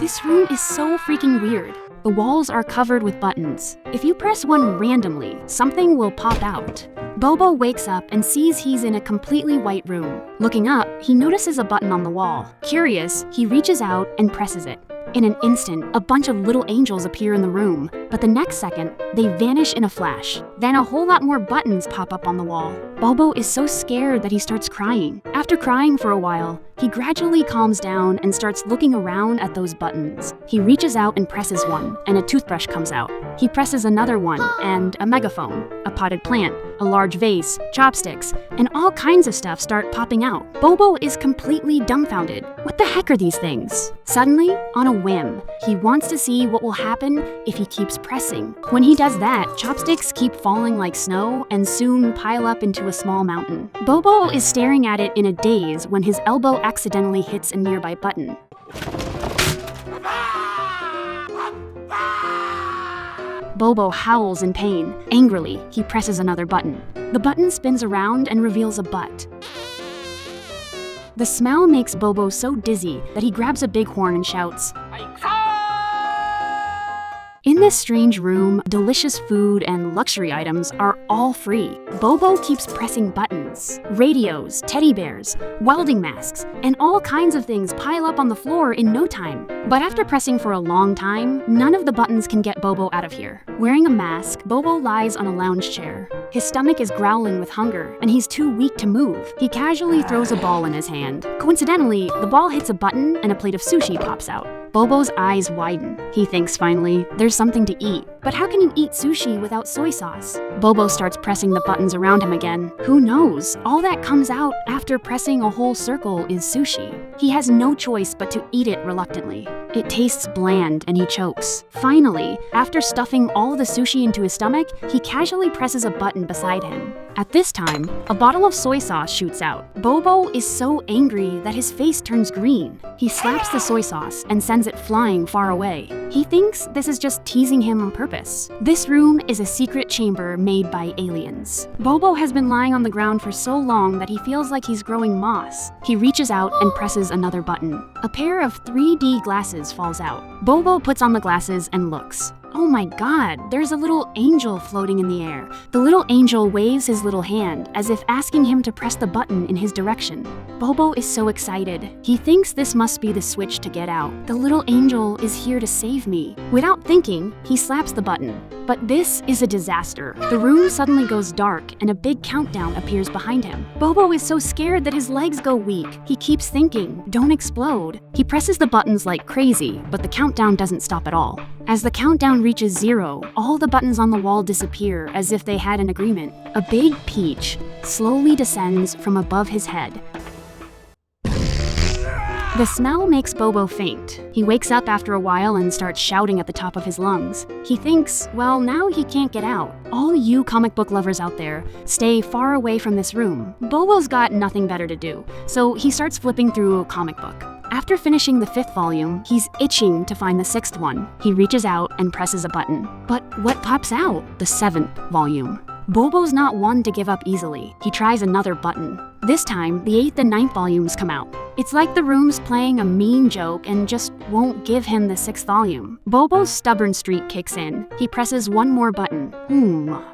This room is so freaking weird. The walls are covered with buttons. If you press one randomly, something will pop out. Bobo wakes up and sees he's in a completely white room. Looking up, he notices a button on the wall. Curious, he reaches out and presses it. In an instant, a bunch of little angels appear in the room, but the next second, they vanish in a flash. Then a whole lot more buttons pop up on the wall. Bobo is so scared that he starts crying. After crying for a while, he gradually calms down and starts looking around at those buttons. He reaches out and presses one, and a toothbrush comes out. He presses another one, and a megaphone, a potted plant, a large vase, chopsticks, and all kinds of stuff start popping out. Bobo is completely dumbfounded. What the heck are these things? Suddenly, on a whim, he wants to see what will happen if he keeps pressing. When he does that, chopsticks keep falling like snow and soon pile up into a small mountain. Bobo is staring at it in a daze when his elbow accidentally hits a nearby button. Bobo howls in pain. Angrily, he presses another button. The button spins around and reveals a butt. The smell makes Bobo so dizzy that he grabs a bighorn and shouts, In this strange room, delicious food and luxury items are all free. Bobo keeps pressing buttons. Radios, teddy bears, welding masks, and all kinds of things pile up on the floor in no time. But after pressing for a long time, none of the buttons can get Bobo out of here. Wearing a mask, Bobo lies on a lounge chair. His stomach is growling with hunger, and he's too weak to move. He casually throws a ball in his hand. Coincidentally, the ball hits a button and a plate of sushi pops out. Bobo's eyes widen. He thinks finally, there's something to eat. But how can you eat sushi without soy sauce? Bobo starts pressing the buttons around him again. Who knows? All that comes out after pressing a whole circle is sushi. He has no choice but to eat it reluctantly. It tastes bland and he chokes. Finally, after stuffing all the sushi into his stomach, he casually presses a button beside him. At this time, a bottle of soy sauce shoots out. Bobo is so angry that his face turns green. He slaps the soy sauce and sends it flying far away. He thinks this is just teasing him on purpose. This room is a secret chamber made by aliens. Bobo has been lying on the ground for so long that he feels like he's growing moss. He reaches out and presses another button. A pair of 3D glasses falls out. Bobo puts on the glasses and looks. Oh my god, there's a little angel floating in the air. The little angel waves his little hand as if asking him to press the button in his direction. Bobo is so excited. He thinks this must be the switch to get out. The little angel is here to save me. Without thinking, he slaps the button. But this is a disaster. The room suddenly goes dark and a big countdown appears behind him. Bobo is so scared that his legs go weak. He keeps thinking, don't explode. He presses the buttons like crazy, but the countdown doesn't stop at all. As the countdown reaches 0, all the buttons on the wall disappear as if they had an agreement. A big peach slowly descends from above his head. The smell makes Bobo faint. He wakes up after a while and starts shouting at the top of his lungs. He thinks, well, now he can't get out. All you comic book lovers out there, stay far away from this room. Bobo's got nothing better to do, so he starts flipping through a comic book. After finishing the 5th volume, he's itching to find the 6th one. He reaches out and presses a button. But what pops out? The 7th volume. Bobo's not one to give up easily. He tries another button. This time, the 8th and 9th volumes come out. It's like the room's playing a mean joke and just won't give him the 6th volume. Bobo's stubborn streak kicks in. He presses one more button.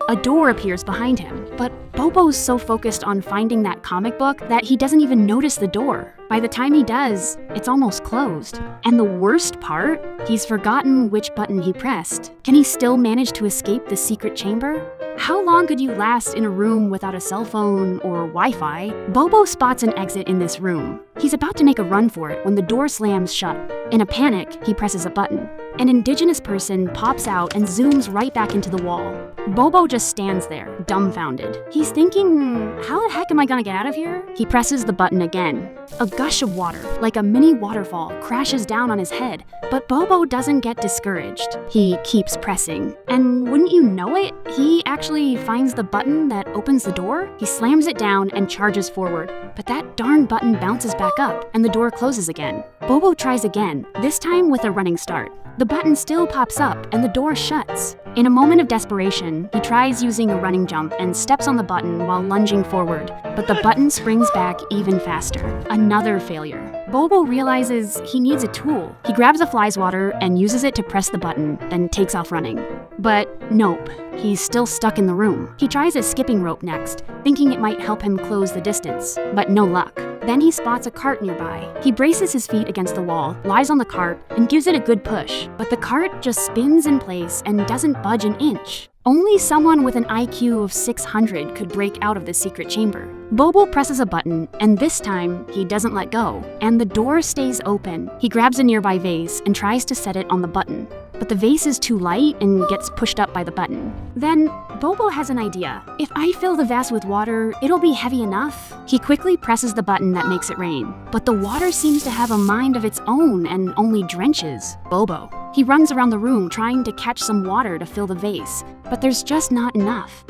A door appears behind him. But Bobo's so focused on finding that comic book that he doesn't even notice the door. By the time he does, it's almost closed. And the worst part? He's forgotten which button he pressed. Can he still manage to escape the secret chamber? How long could you last in a room without a cell phone or Wi-Fi? Bobo spots an exit in this room. He's about to make a run for it when the door slams shut. In a panic, he presses a button. An indigenous person pops out and zooms right back into the wall. Bobo just stands there, dumbfounded. He's thinking, how the heck am I gonna get out of here? He presses the button again. A gush of water, like a mini waterfall, crashes down on his head, but Bobo doesn't get discouraged. He keeps pressing. And wouldn't you know it, he actually finds the button that opens the door. He slams it down and charges forward. But that darn button bounces back up, and the door closes again. Bobo tries again, this time with a running start. The button still pops up and the door shuts. In a moment of desperation, he tries using a running jump and steps on the button while lunging forward, but the button springs back even faster. Another failure. Bobo realizes he needs a tool. He grabs a fly swatter and uses it to press the button, then takes off running. But nope, he's still stuck in the room. He tries a skipping rope next, thinking it might help him close the distance, but no luck. Then he spots a cart nearby. He braces his feet against the wall, lies on the cart, and gives it a good push. But the cart just spins in place and doesn't budge an inch. Only someone with an IQ of 600 could break out of the secret chamber. Bobo presses a button, and this time, he doesn't let go, and the door stays open. He grabs a nearby vase and tries to set it on the button. But the vase is too light and gets pushed up by the button. Then, Bobo has an idea. If I fill the vase with water, it'll be heavy enough. He quickly presses the button that makes it rain. But the water seems to have a mind of its own and only drenches Bobo. He runs around the room trying to catch some water to fill the vase, but there's just not enough.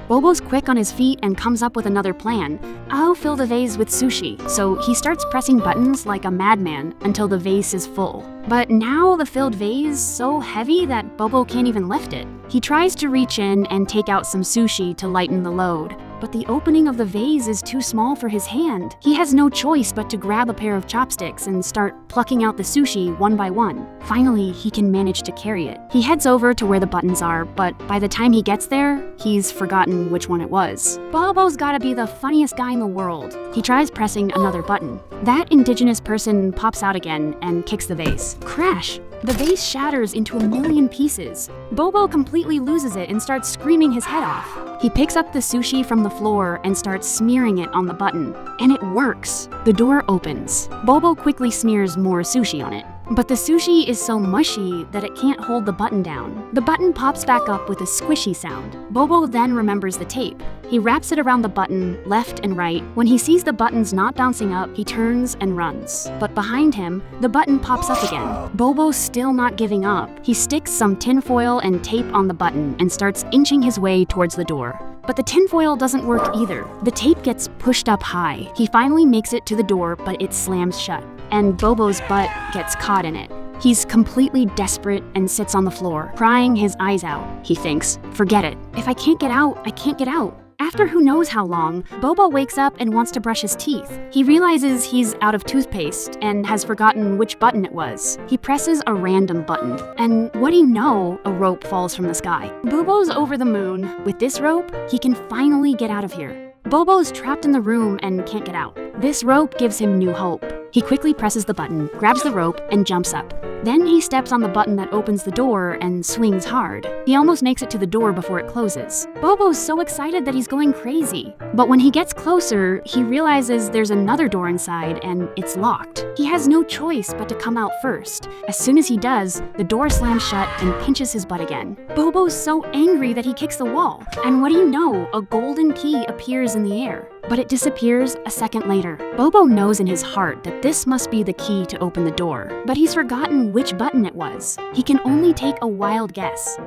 Bobo's quick on his feet and comes up with another plan. I'll fill the vase with sushi, so he starts pressing buttons like a madman until the vase is full. But now the filled vase is so heavy that Bobo can't even lift it. He tries to reach in and take out some sushi to lighten the load, but the opening of the vase is too small for his hand. He has no choice but to grab a pair of chopsticks and start plucking out the sushi one by one. Finally, he can manage to carry it. He heads over to where the buttons are, but by the time he gets there, he's forgotten which one it was. Bobo's gotta be the funniest guy in the world. He tries pressing another button. That indigenous person pops out again and kicks the vase. Crash! The vase shatters into a million pieces. Bobo completely loses it and starts screaming his head off. He picks up the sushi from the floor and starts smearing it on the button. And it works. The door opens. Bobo quickly smears more sushi on it. But the sushi is so mushy that it can't hold the button down. The button pops back up with a squishy sound. Bobo then remembers the tape. He wraps it around the button, left and right. When he sees the buttons not bouncing up, he turns and runs. But behind him, the button pops up again. Bobo's still not giving up. He sticks some tinfoil and tape on the button and starts inching his way towards the door. But the tinfoil doesn't work either. The tape gets pushed up high. He finally makes it to the door, but it slams shut. And Bobo's butt gets caught in it. He's completely desperate and sits on the floor, crying his eyes out. He thinks, forget it. If I can't get out, I can't get out. After who knows how long, Bobo wakes up and wants to brush his teeth. He realizes he's out of toothpaste and has forgotten which button it was. He presses a random button, and what do you know, a rope falls from the sky. Bobo's over the moon. With this rope, he can finally get out of here. Bobo's trapped in the room and can't get out. This rope gives him new hope. He quickly presses the button, grabs the rope, and jumps up. Then he steps on the button that opens the door and swings hard. He almost makes it to the door before it closes. Bobo's so excited that he's going crazy. But when he gets closer, he realizes there's another door inside and it's locked. He has no choice but to come out first. As soon as he does, the door slams shut and pinches his butt again. Bobo's so angry that he kicks the wall. And what do you know? A golden key appears in the air. But it disappears a second later. Bobo knows in his heart that this must be the key to open the door, but he's forgotten which button it was. He can only take a wild guess.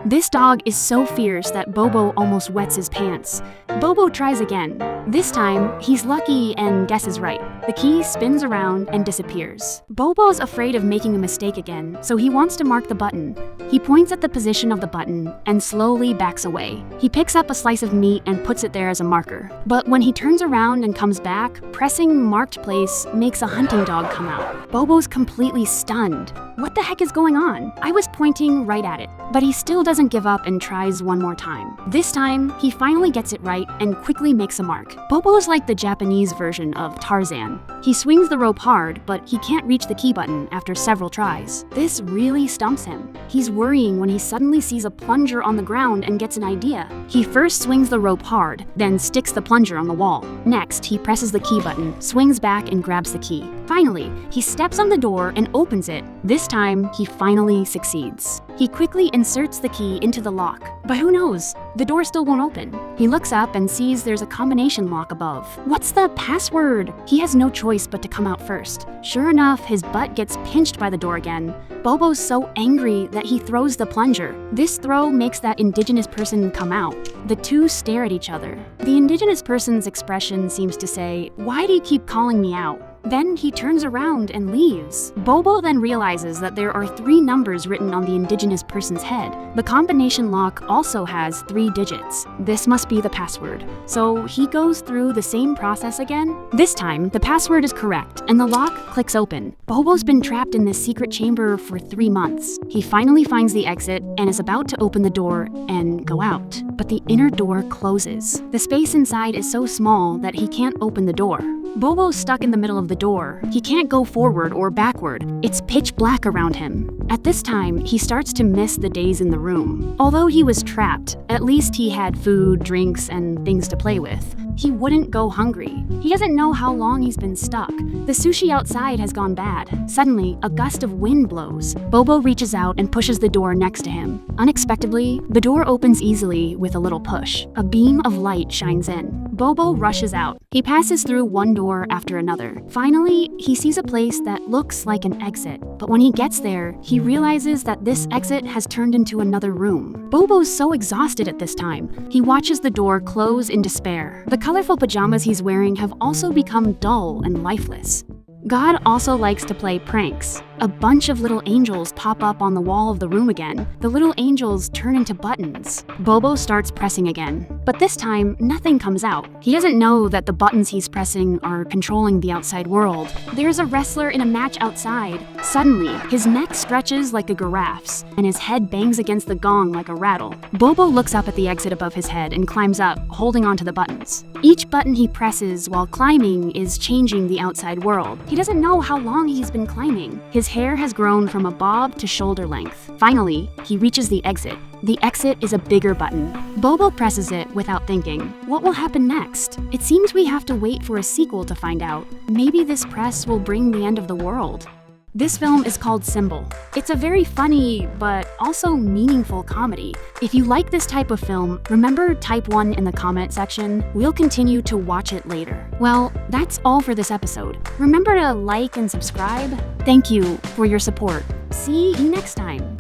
This dog is so fierce that Bobo almost wets his pants. Bobo tries again. This time, he's lucky and guesses right. The key spins around and disappears. Bobo's afraid of making a mistake again, so he wants to mark the button. He points at the position of the button and slowly backs away. He picks up a slice of meat and puts it there as a marker. But when he turns around and comes back, pressing marked place makes a hunting dog come out. Bobo's completely stunned. What the heck is going on? I was pointing right at it. But he still doesn't give up and tries one more time. This time, he finally gets it right and quickly makes a mark. Bobo's like the Japanese version of Tarzan. He swings the rope hard, but he can't reach the key button after several tries. This really stumps him. He's worrying when he suddenly sees a plunger on the ground and gets an idea. He first swings the rope hard, then sticks the plunger on the wall. Next, he presses the key button, swings back and grabs the key. Finally, he steps on the door and opens it. This time, he finally succeeds. He quickly inserts the key into the lock, but who knows? The door still won't open. He looks up and sees there's a combination lock above. What's the password? He has no choice but to come out first. Sure enough, his butt gets pinched by the door again. Bobo's so angry that he throws the plunger. This throw makes that indigenous person come out. The two stare at each other. The indigenous person's expression seems to say, "Why do you keep calling me out?" Then he turns around and leaves. Bobo then realizes that there are 3 numbers written on the indigenous person's head. The combination lock also has 3 digits. This must be the password. So he goes through the same process again. This time, the password is correct, and the lock clicks open. Bobo's been trapped in this secret chamber for 3 months. He finally finds the exit and is about to open the door and go out. But the inner door closes. The space inside is so small that he can't open the door. Bobo's stuck in the middle of the door. He can't go forward or backward. It's pitch black around him. At this time, he starts to miss the days in the room. Although he was trapped, at least he had food, drinks, and things to play with. He wouldn't go hungry. He doesn't know how long he's been stuck. The sushi outside has gone bad. Suddenly, a gust of wind blows. Bobo reaches out and pushes the door next to him. Unexpectedly, the door opens easily with a little push. A beam of light shines in. Bobo rushes out. He passes through one door after another. Finally, he sees a place that looks like an exit. But when he gets there, he realizes that this exit has turned into another room. Bobo's so exhausted at this time. He watches the door close in despair. The colorful pajamas he's wearing have also become dull and lifeless. God also likes to play pranks. A bunch of little angels pop up on the wall of the room again. The little angels turn into buttons. Bobo starts pressing again, but this time, nothing comes out. He doesn't know that the buttons he's pressing are controlling the outside world. There's a wrestler in a match outside. Suddenly, his neck stretches like a giraffe's, and his head bangs against the gong like a rattle. Bobo looks up at the exit above his head and climbs up, holding onto the buttons. Each button he presses while climbing is changing the outside world. He doesn't know how long he's been climbing. His hair has grown from a bob to shoulder length. Finally, he reaches the exit. The exit is a bigger button. Bobo presses it without thinking. What will happen next? It seems we have to wait for a sequel to find out. Maybe this press will bring the end of the world. This film is called Symbol. It's a very funny, but also meaningful comedy. If you like this type of film, remember type 1 in the comment section. We'll continue to watch it later. Well, that's all for this episode. Remember to like and subscribe. Thank you for your support. See you next time.